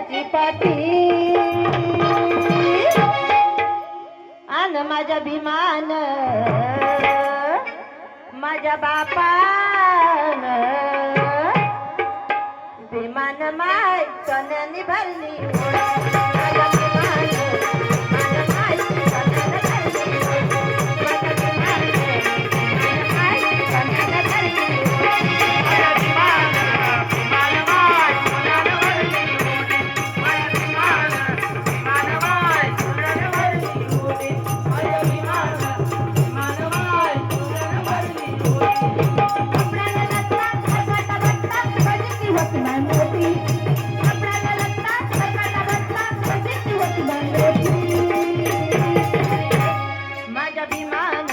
सोन्याची पाठी आन माझ्या भीमान माझ्या बापान भीमान माय सोन्यानी भरली माझ्या भीमान माय सोन्याने भरली माझ्या भीमान माय सोन्याने भरली माझ्या भीमान माय सोन्याने भरली माझ्या भीमान माय सोन्याने भरली माझ्या भीमान माय सोन्याने भरली कपड्याला लत्ता खटाटा बत्ता बजती होती मोठी कपड्याला लत्ता खटाटा बत्ता बजती होती मोठी माझ्या भीमान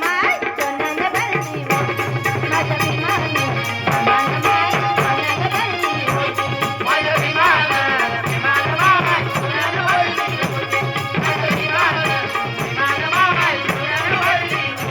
माय सोन्याने भरली माझ्या भीमान माय सोन्याने भरली माझ्या भीमान माय सोन्याने भरली माझ्या भीमान माय सोन्याने भरली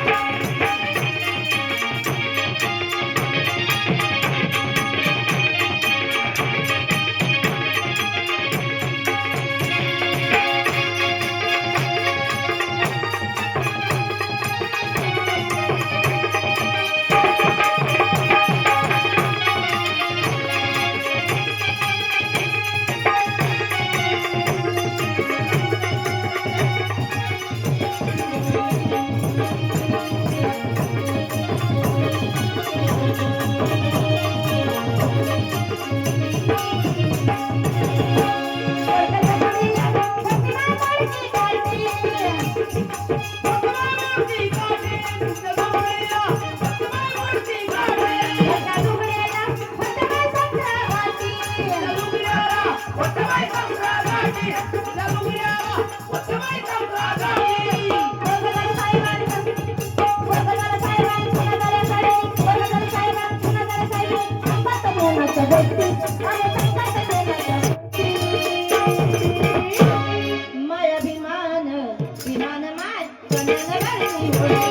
माया भीमान माय सोन्याने भरली माय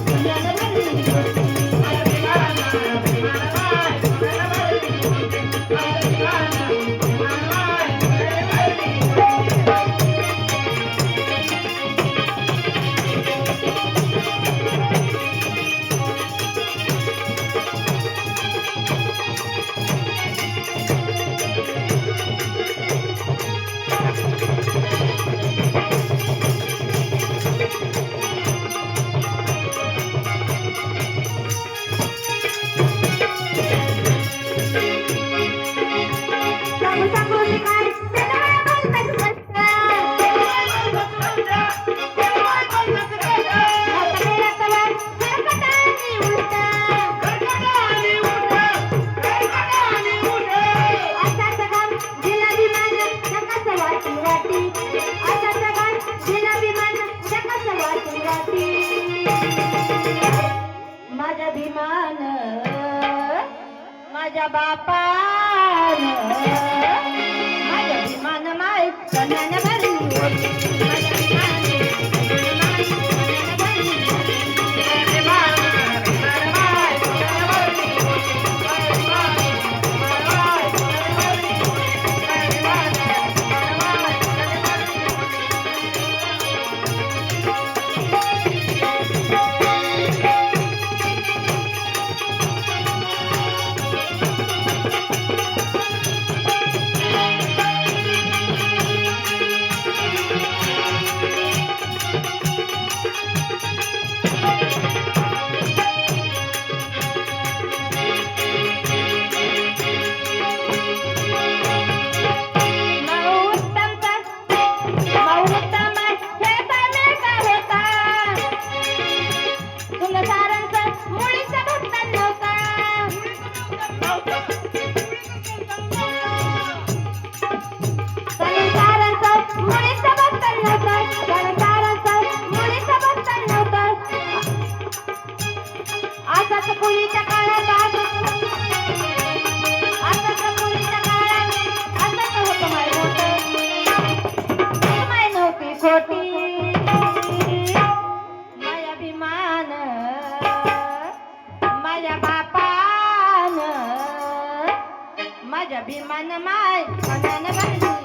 सोन्याने भरली माया भीमान माय सोन्याने भरली माया भीमान माय सोन्याने माझ्या भीमान माझ्या बापान माझ्या भीमान माय सोन्याने भरली माझ्या भीमान माय सोन्याने भरली माझ्या भीमान माय सोन्याने भरली माझ्या भीमान माय सोन्याने भरली माझ्या भीमान माय सोन्याने भरली भीमान माय सोन्यानं भरली